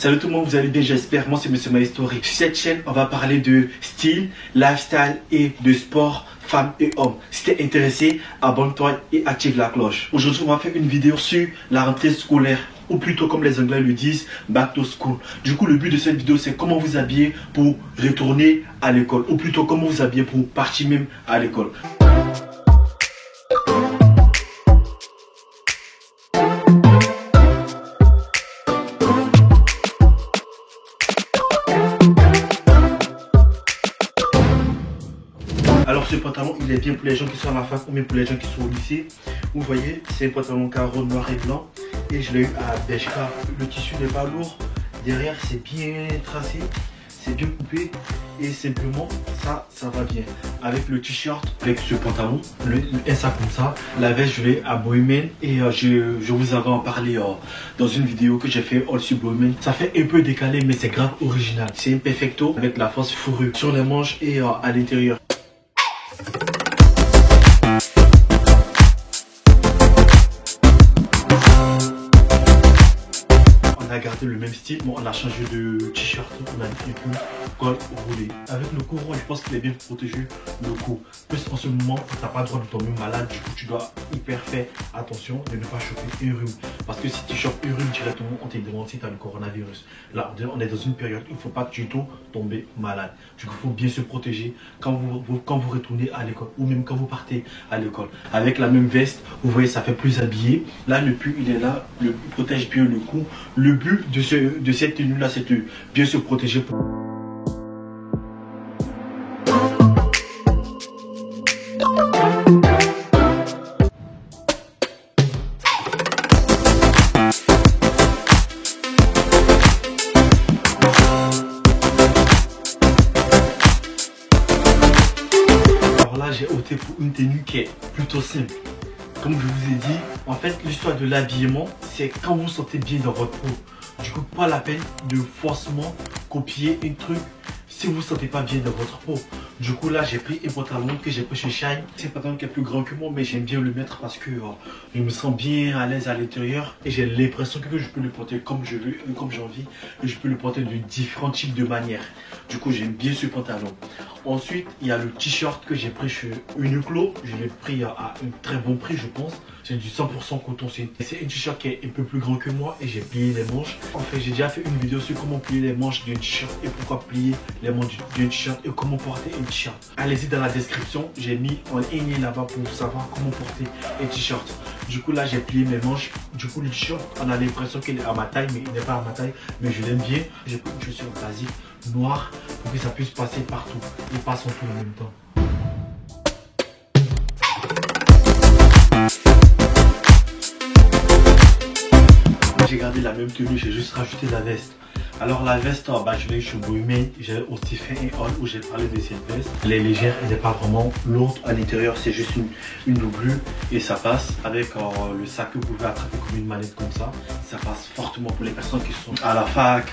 Salut tout le monde, vous allez bien, j'espère. Moi c'est Monsieur MyStory. Sur cette chaîne, on va parler de style, lifestyle et de sport, femmes et hommes. Si t'es intéressé, abonne-toi et active la cloche. Aujourd'hui, on va faire une vidéo sur la rentrée scolaire, ou plutôt comme les Anglais le disent, back to school. Du coup, le but de cette vidéo, c'est comment vous habiller pour retourner à l'école, ou plutôt comment vous habiller pour partir même à l'école. Alors ce pantalon, il est bien pour les gens qui sont à la fac ou même pour les gens qui sont au lycée. Vous voyez, c'est un pantalon carreau noir et blanc. Et je l'ai eu à Bershka. Le tissu n'est pas lourd. Derrière, c'est bien tracé. C'est bien coupé. Et simplement, ça va bien. Avec le t-shirt, avec ce pantalon, un sac comme ça. La veste, je l'ai à Bohemian. Et je vous avais en parlé dans une vidéo que j'ai fait all sur Bohemian. Ça fait un peu décalé, mais c'est grave original. C'est un perfecto avec la force fourrure sur les manches et à l'intérieur. On a gardé le même style, bon, on a changé de t-shirt, on a un peu col roulé. Avec le cou rond, je pense qu'il est bien pour protéger le cou. Plus en ce moment, tu n'as pas le droit de tomber malade, du coup tu dois hyper faire attention de ne pas choper un rhume. Parce que si tu chopes un rhume directement, on te demande si tu as le coronavirus. Là, on est dans une période où il ne faut pas du tout tomber malade. Du coup, il faut bien se protéger quand vous retournez à l'école ou même quand vous partez à l'école. Avec la même veste, vous voyez, ça fait plus habillé. Là, le pull, il est là, il protège bien le cou. Le but de cette tenue-là, c'est de bien se protéger. Alors là, j'ai opté pour une tenue qui est plutôt simple. Comme je vous ai dit, en fait, l'histoire de l'habillement, c'est quand vous sentez bien dans votre peau. Du coup, pas la peine de forcément copier un truc si vous ne sentez pas bien dans votre peau. Du coup, là, j'ai pris un pantalon que j'ai pris chez Shine. C'est un pantalon qui est plus grand que moi, mais j'aime bien le mettre parce que je me sens bien à l'aise à l'intérieur. Et j'ai l'impression que je peux le porter comme je veux, comme j'ai envie. Et je peux le porter de différents types de manières. Du coup, j'aime bien ce pantalon. Ensuite, il y a le t-shirt que j'ai pris chez Uniqlo. Je l'ai pris à un très bon prix, je pense. C'est du 100% coton. C'est un t-shirt qui est un peu plus grand que moi et j'ai plié les manches. En fait, j'ai déjà fait une vidéo sur comment plier les manches d'un t-shirt et pourquoi plier les manches d'un t-shirt et comment porter un t-shirt. Allez-y dans la description, j'ai mis en ligne là-bas pour savoir comment porter un t-shirt. Du coup, là, j'ai plié mes manches. Du coup, le t-shirt, on a l'impression qu'il est à ma taille, mais il n'est pas à ma taille. Mais je l'aime bien. J'ai pris une chaussure basique noire pour que ça puisse passer partout et pas son tout en même temps. J'ai gardé la même tenue, j'ai juste rajouté la veste. Alors la veste, je l'ai eu chez Bohemian, j'ai aussi fait un haul où j'ai parlé de cette veste. Elle est légère, elle n'est pas vraiment lourde. À l'intérieur, c'est juste une doublure et ça passe avec le sac que vous pouvez attraper comme une mallette comme ça. Ça passe fortement pour les personnes qui sont à la fac.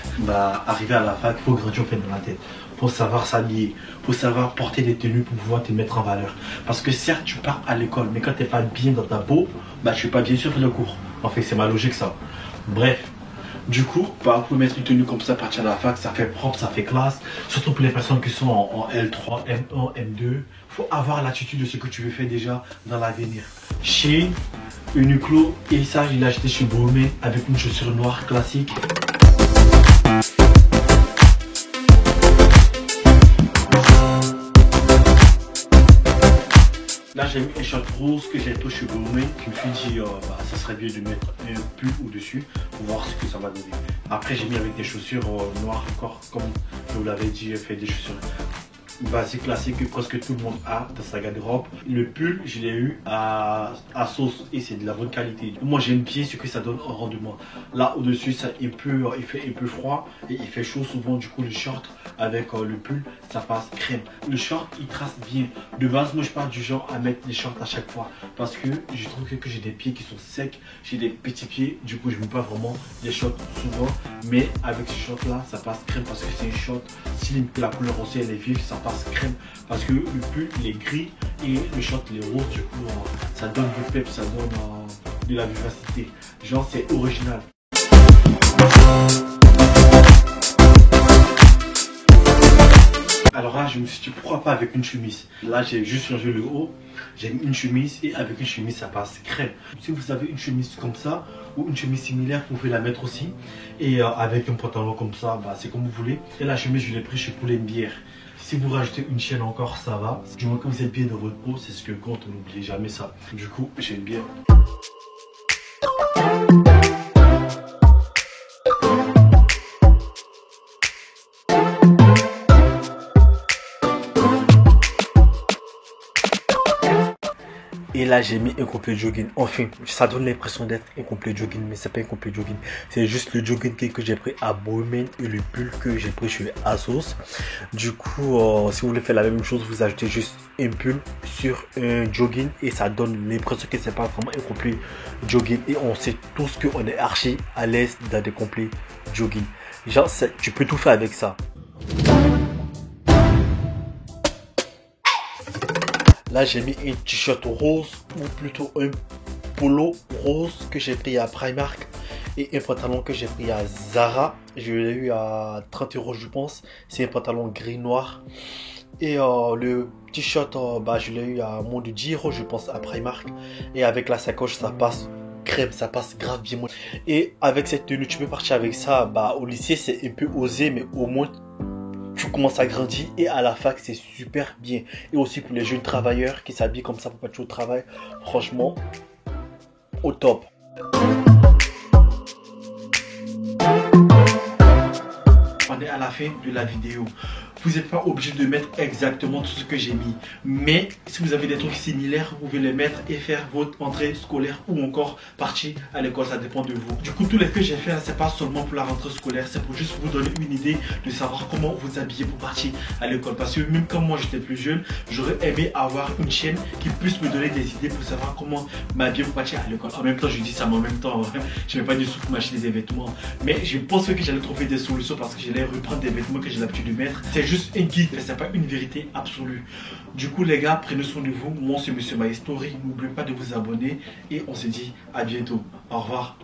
Arriver à la fac, il faut grandir dans la tête. Pour savoir s'habiller, pour savoir porter des tenues pour pouvoir te mettre en valeur. Parce que certes, tu pars à l'école, mais quand tu n'es pas bien dans ta peau, je ne suis pas bien sûr faire le cours. En fait, c'est ma logique ça. Bref. Du coup, vous pouvez mettre une tenue comme ça, partir à la fac, ça fait propre, ça fait classe. Surtout pour les personnes qui sont en L3, M1, M2. Il faut avoir l'attitude de ce que tu veux faire déjà dans l'avenir. Chez Uniqlo, et ça, je l'ai acheté chez Bohemian avec une chaussure noire classique. Là, j'ai mis un short rose que j'ai pris chez Bohemian. Je me suis dit, ça serait bien de mettre un pull au-dessus pour voir ce que ça va donner. Après, j'ai mis avec des chaussures noires encore, comme je vous l'avais dit, j'ai fait des chaussures basiques, classiques que presque tout le monde a dans sa garde-robe. Le pull, je l'ai eu à sauce et c'est de la bonne qualité. Moi, j'aime bien ce que ça donne en rendement. Là, au-dessus, il fait un peu froid et il fait chaud souvent. Du coup, le short avec le pull, ça passe crème. Le short, il trace bien. De base, moi, je pars du genre à mettre les shorts à chaque fois parce que je trouve que j'ai des pieds qui sont secs. J'ai des petits pieds. Du coup, je ne mets pas vraiment des shorts souvent. Mais avec ce short-là, ça passe crème parce que c'est un short slim. La couleur aussi, elle est vive. Ça passe crème parce que le pull, il est gris et le short, il est rose. Du coup, ça donne du pep, ça donne de la vivacité. Genre, c'est original. je me suis dit pourquoi pas avec une chemise. Là j'ai juste changé le haut, j'ai mis une chemise et avec une chemise ça passe crème. Si vous avez une chemise comme ça ou une chemise similaire, vous pouvez la mettre aussi. Et avec un pantalon comme ça, bah, c'est comme vous voulez. Et la chemise je l'ai pris chez Poulet Bière. Si vous rajoutez une chaîne encore, ça va. Du moins que vous êtes bien dans votre peau, c'est ce que compte, n'oubliez jamais ça. Du coup, j'aime bien. Et là j'ai mis un complet jogging. Enfin, ça donne l'impression d'être un complet jogging, mais c'est pas un complet jogging. C'est juste le jogging que j'ai pris à Bowman et le pull que j'ai pris chez Asos. Du coup, si vous voulez faire la même chose, vous ajoutez juste un pull sur un jogging et ça donne l'impression que c'est pas vraiment un complet jogging. Et on sait tous qu'on est archi à l'aise dans des complets jogging. Genre, tu peux tout faire avec ça. Là, j'ai mis un t-shirt rose ou plutôt un polo rose que j'ai pris à Primark et un pantalon que j'ai pris à Zara. Je l'ai eu à 30 €, je pense. C'est un pantalon gris noir. Et le t-shirt, je l'ai eu à moins de 10 €, je pense, à Primark. Et avec la sacoche, ça passe crème, ça passe grave bien. Et avec cette tenue, tu peux partir avec ça. Au lycée, c'est un peu osé, mais au moins tu commences à grandir et à la fac c'est super bien. Et aussi pour les jeunes travailleurs qui s'habillent comme ça pour partir au travail, franchement au top. On est à la fin de la vidéo. Vous n'êtes pas obligé de mettre exactement tout ce que j'ai mis. Mais si vous avez des trucs similaires, vous pouvez les mettre et faire votre entrée scolaire ou encore partir à l'école. Ça dépend de vous. Du coup, tous les que j'ai fait, c'est pas seulement pour la rentrée scolaire. C'est pour juste vous donner une idée de savoir comment vous habiller pour partir à l'école. Parce que même quand moi j'étais plus jeune, j'aurais aimé avoir une chaîne qui puisse me donner des idées pour savoir comment m'habiller pour partir à l'école. En même temps, je dis ça, mais en même temps, je n'ai pas du tout pour m'acheter des vêtements. Mais je pense que j'allais trouver des solutions parce que j'allais reprendre des vêtements que j'ai l'habitude de mettre. C'est juste un guide, mais c'est pas une vérité absolue. Du coup les gars, prenez soin de vous. Moi c'est Monsieur My Story. N'oubliez pas de vous abonner et on se dit à bientôt. Au revoir.